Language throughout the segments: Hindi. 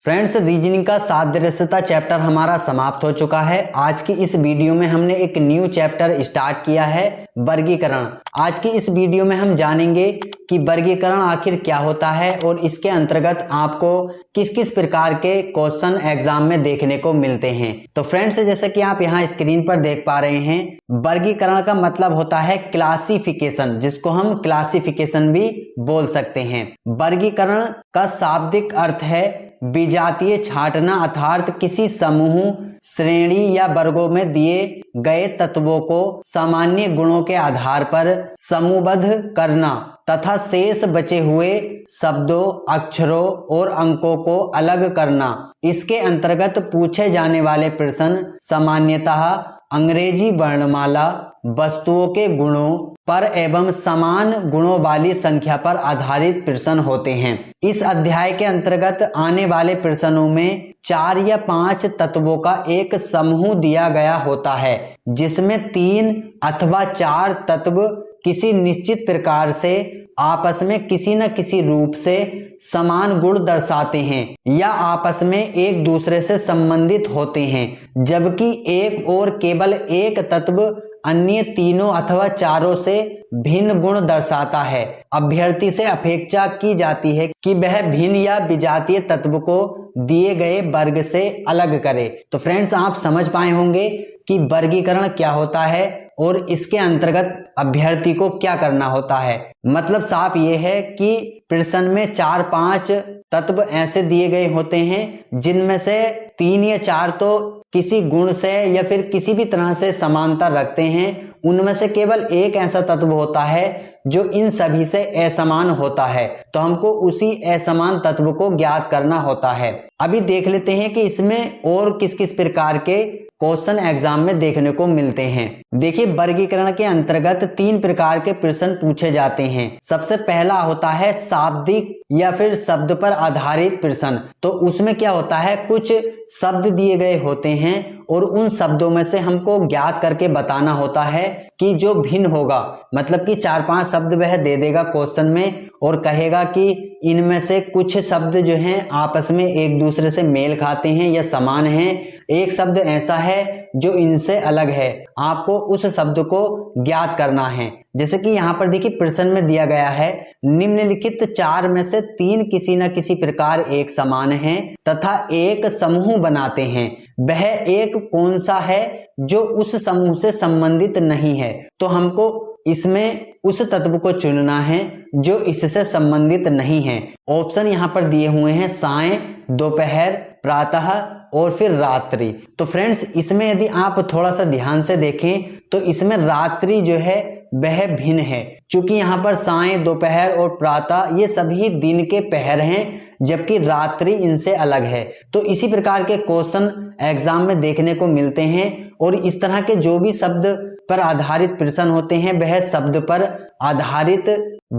फ्रेंड्स, रीजनिंग का सादृश्यता चैप्टर हमारा समाप्त हो चुका है। आज की इस वीडियो में हमने एक न्यू चैप्टर स्टार्ट किया है, वर्गीकरण। आज की इस वीडियो में हम जानेंगे कि वर्गीकरण आखिर क्या होता है और इसके अंतर्गत आपको किस किस प्रकार के क्वेश्चन एग्जाम में देखने को मिलते हैं। तो फ्रेंड्स, जैसे कि आप यहाँ स्क्रीन पर देख पा रहे हैं, वर्गीकरण का मतलब होता है क्लासिफिकेशन, जिसको हम क्लासिफिकेशन भी बोल सकते हैं। वर्गीकरण का शाब्दिक अर्थ है विजातीय छांटना, अर्थात किसी समूह, श्रेणी या वर्गों में दिए गए तत्वों को सामान्य गुणों के आधार पर समूहबद्ध करना तथा शेष बचे हुए शब्दों, अक्षरों और अंकों को अलग करना। इसके अंतर्गत पूछे जाने वाले प्रश्न सामान्यतः अंग्रेजी वर्णमाला, वस्तुओं के गुणों पर एवं समान गुणों वाली संख्या पर आधारित प्रश्न होते हैं। इस अध्याय के अंतर्गत आने वाले प्रश्नों में 4 या 5 तत्वों का एक समूह दिया गया होता है, जिसमें 3 अथवा 4 तत्व किसी निश्चित प्रकार से आपस में किसी न किसी रूप से समान गुण दर्शाते हैं या आपस में एक दूसरे से संबंधित होते हैं, जबकि एक और केवल एक तत्व अन्य तीनों अथवा चारों से भिन्न गुण दर्शाता है। अभ्यर्थी से अपेक्षा की जाती है कि वह भिन्न या विजातीय तत्व को दिए गए वर्ग से अलग करे। तो फ्रेंड्स, आप समझ पाए होंगे कि वर्गीकरण क्या होता है और इसके अंतर्गत अभ्यर्थी को क्या करना होता है। मतलब साफ ये है कि प्रश्न में 4-5 तत्व ऐसे दिए गए होते हैं जिनमें से 3 या 4 तो किसी गुण से या फिर किसी भी तरह से समानता रखते हैं। उनमें से केवल एक ऐसा तत्व होता है जो इन सभी से असमान होता है, तो हमको उसी असमान तत्व को ज्ञात करना होता है। अभी देख लेते हैं कि इसमें और किस किस प्रकार के क्वेश्चन एग्जाम में देखने को मिलते हैं। देखिए, वर्गीकरण के अंतर्गत 3 प्रकार के प्रश्न पूछे जाते हैं। सबसे पहला होता है शाब्दिक या फिर शब्द पर आधारित प्रश्न। तो उसमें क्या होता है, कुछ शब्द दिए गए होते हैं और उन शब्दों में से हमको ज्ञात करके बताना होता है कि जो भिन्न होगा, मतलब कि 4-5 शब्द वह दे देगा क्वेश्चन में और कहेगा कि इनमें से कुछ शब्द जो हैं आपस में एक दूसरे से मेल खाते हैं या समान हैं, एक शब्द ऐसा है जो इनसे अलग है, आपको उस शब्द को ज्ञात करना है। जैसे कि यहाँ पर देखिए प्रश्न में दिया गया है, निम्नलिखित 4 में से 3 किसी न किसी प्रकार एक समान हैं तथा एक समूह बनाते हैं, वह एक कौन सा है जो उस समूह से संबंधित नहीं है। तो हमको इसमें उस तत्व को चुनना है जो इससे संबंधित नहीं है। ऑप्शन यहाँ पर दिए हुए हैं सायं, दोपहर, प्रातः और फिर रात्रि। तो फ्रेंड्स, इसमें यदि आप थोड़ा सा ध्यान से देखें तो इसमें रात्रि जो है वह भिन्न है, क्योंकि यहाँ पर सायं, दोपहर और प्रातः ये सभी दिन के पहर हैं, जबकि रात्रि इनसे अलग है। तो इसी प्रकार के क्वेश्चन एग्जाम में देखने को मिलते हैं और इस तरह के जो भी शब्द पर आधारित प्रश्न होते हैं वह शब्द पर आधारित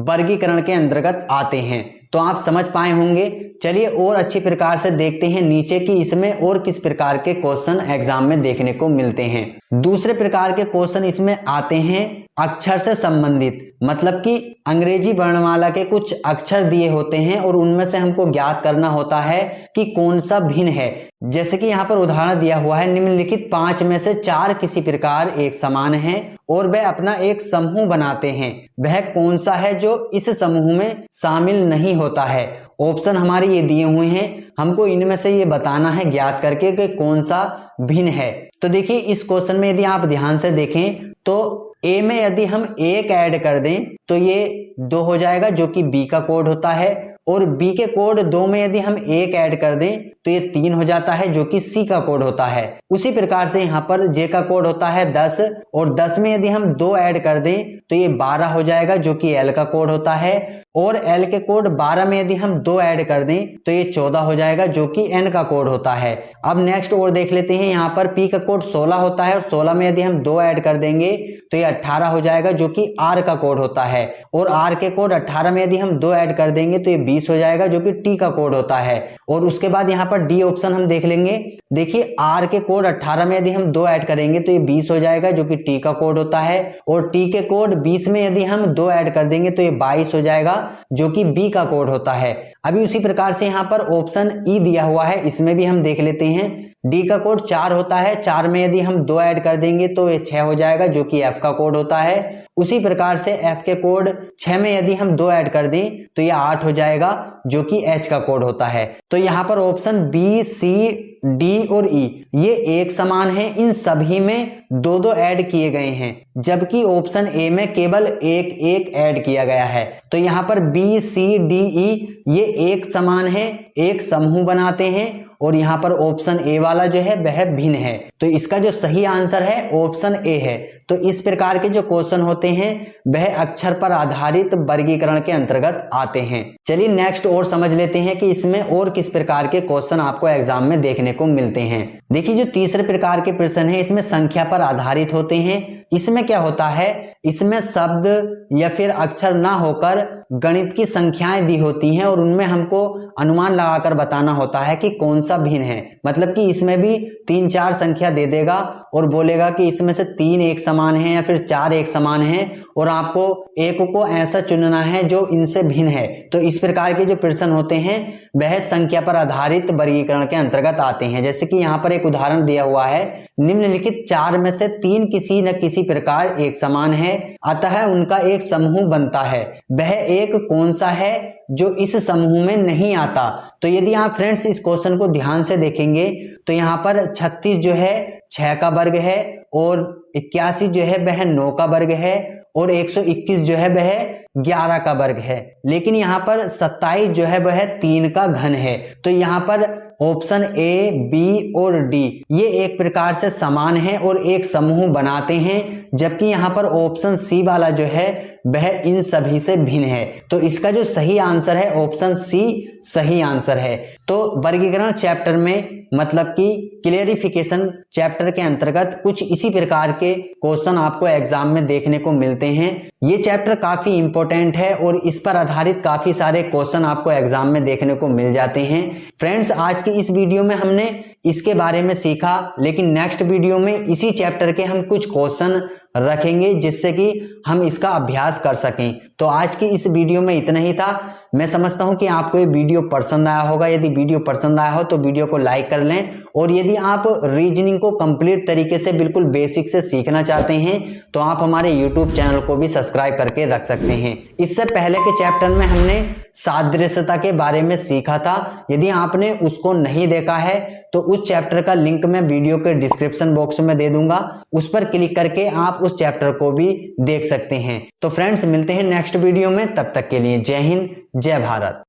वर्गीकरण के अंतर्गत आते हैं। तो आप समझ पाए होंगे। चलिए और अच्छी प्रकार से देखते हैं नीचे कि इसमें और किस प्रकार के क्वेश्चन एग्जाम में देखने को मिलते हैं। दूसरे प्रकार के क्वेश्चन इसमें आते हैं अक्षर से संबंधित, मतलब कि अंग्रेजी वर्णमाला के कुछ अक्षर दिए होते हैं और उनमें से हमको ज्ञात करना होता है कि कौन सा भिन्न है। जैसे कि यहाँ पर उदाहरण दिया हुआ है, निम्नलिखित 5 में से 4 किसी प्रकार एक समान है और वह अपना एक समूह बनाते हैं, वह कौन सा है जो इस समूह में शामिल नहीं होता है। ऑप्शन हमारे ये दिए हुए हैं, हमको इनमें से ये बताना है ज्ञात करके कि कौन सा भिन्न है। तो देखिए, इस क्वेश्चन में यदि आप ध्यान से देखें तो ए में यदि हम 1 ऐड कर दें तो ये 2 हो जाएगा, जो कि बी का कोड होता है, और बी के कोड 2 में यदि हम 1 ऐड कर दें तो ये 3 हो जाता है, जो कि सी का कोड होता है। उसी प्रकार से यहाँ पर जे का कोड होता है 10 और 10 में यदि हम 2 ऐड कर दें तो ये 12 हो जाएगा, जो कि एल का कोड होता है, और एल के कोड 12 में यदि हम 2 ऐड कर दें तो ये 14 हो जाएगा, जो कि एन का कोड होता है। अब नेक्स्ट और देख लेते हैं, यहाँ पर पी का कोड 16 होता है और 16 में यदि हम 2 ऐड कर देंगे तो ये 18 हो जाएगा, जो कि आर का कोड होता है, और आर के कोड 18 में यदि हम 2 ऐड कर देंगे तो ये 20 हो जाएगा, जो कि टी का कोड होता है। और उसके बाद यहाँ पर पर डी ऑप्शन हम देख लेंगे। देखिए आर के कोड 18 में यदि हम 2 ऐड करेंगे तो ये 20 हो जाएगा, जो कि टी का कोड होता है। और टी के कोड 20 में यदि हम 2 ऐड कर देंगे तो ये 22 हो जाएगा, जो कि बी का कोड होता है। अभी उसी प्रकार से यहाँ पर ऑप्शन ई दिया हुआ है, इसमें भी हम देख लेते हैं। डी का कोड 4 होता है, 4 में यदि हम 2 ऐड कर देंगे तो ये 6 हो जाएगा, जो कि एफ का कोड होता है। उसी प्रकार से एफ के कोड 6 में यदि हम 2 ऐड कर दें तो ये 8 हो जाएगा, जो कि एच का कोड होता है। तो यहाँ पर ऑप्शन बी, सी, डी और ई ये एक समान है, इन सभी में 2-2 ऐड किए गए हैं, जबकि ऑप्शन ए में केवल एक ऐड किया गया है। तो यहाँ पर बी, सी, डी, ई ये एक समान है, एक समूह बनाते हैं, और यहाँ पर ऑप्शन ए वाला जो है वह भिन्न है। तो इसका जो सही आंसर है ऑप्शन ए है। तो इस प्रकार के जो क्वेश्चन होते हैं वह अक्षर पर आधारित वर्गीकरण के अंतर्गत आते हैं। चलिए नेक्स्ट और समझ लेते हैं कि इसमें और किस प्रकार के क्वेश्चन आपको एग्जाम में देखने को मिलते हैं। देखिए जो तीसरे प्रकार के प्रश्न है इसमें संख्या पर आधारित होते हैं। इसमें क्या होता है, इसमें शब्द या फिर अक्षर ना होकर गणित की संख्याएं दी होती हैं और उनमें हमको अनुमान लगाकर बताना होता है कि कौन सा भिन्न है। मतलब कि इसमें भी 3-4 संख्या दे देगा और बोलेगा कि इसमें से 3 एक समान है या फिर 4 एक समान है, और आपको एक को ऐसा चुनना है जो इनसे भिन्न है। तो इस प्रकार के जो प्रश्न होते हैं वह संख्या पर आधारित वर्गीकरण के अंतर्गत आते हैं। जैसे कि यहाँ पर एक उदाहरण दिया हुआ है, निम्नलिखित 4 में से 3 किसी न किसी प्रकार एक समान है, अतः उनका एक समूह बनता है। वह एक कौन सा है जो इस समूह में नहीं आता। तो यदि आप फ्रेंड्स इस क्वेश्चन को ध्यान से देखेंगे तो यहाँ पर 36 जो है 6 का वर्ग है, और 81 जो है वह 9 का वर्ग है, और 121 जो है वह 11 का वर्ग है। लेकिन यहाँ पर 27 जो है वह 3 का घन है। तो यहाँ पर ऑप्शन ए, बी और डी ये एक प्रकार से समान है और एक समूह बनाते हैं, जबकि यहाँ पर ऑप्शन सी वाला जो है वह इन सभी से भिन्न है। तो इसका जो सही आंसर है ऑप्शन सी सही आंसर है। तो वर्गीकरण चैप्टर में मतलब कि क्लियरिफिकेशन चैप्टर के अंतर्गत कुछ इसी प्रकार के क्वेश्चन आपको एग्जाम में देखने को मिलते हैं। ये चैप्टर काफी इंपॉर्टेंट है और इस पर आधारित काफी सारे क्वेश्चन आपको एग्जाम में देखने को मिल जाते हैं। फ्रेंड्स आज की इस वीडियो में हमने इसके बारे में सीखा, लेकिन नेक्स्ट वीडियो में इसी चैप्टर के हम कुछ क्वेश्चन रखेंगे जिससे कि हम इसका अभ्यास कर सकें। तो आज की इस वीडियो में इतना ही था। मैं समझता हूं कि आपको ये वीडियो पसंद आया होगा। यदि वीडियो पसंद आया हो तो वीडियो को लाइक कर लें, और यदि आप रीजनिंग को कंप्लीट तरीके से बिल्कुल बेसिक से सीखना चाहते हैं तो आप हमारे यूट्यूब चैनल को भी सब्सक्राइब करके रख सकते हैं। इससे पहले के चैप्टर में हमने सादृश्यता के बारे में सीखा था। यदि आपने उसको नहीं देखा है तो उस चैप्टर का लिंक मैं वीडियो के डिस्क्रिप्शन बॉक्स में दे दूंगा, उस पर क्लिक करके आप उस चैप्टर को भी देख सकते हैं। तो फ्रेंड्स मिलते हैं नेक्स्ट वीडियो में, तब तक के लिए जय हिंद जय भारत।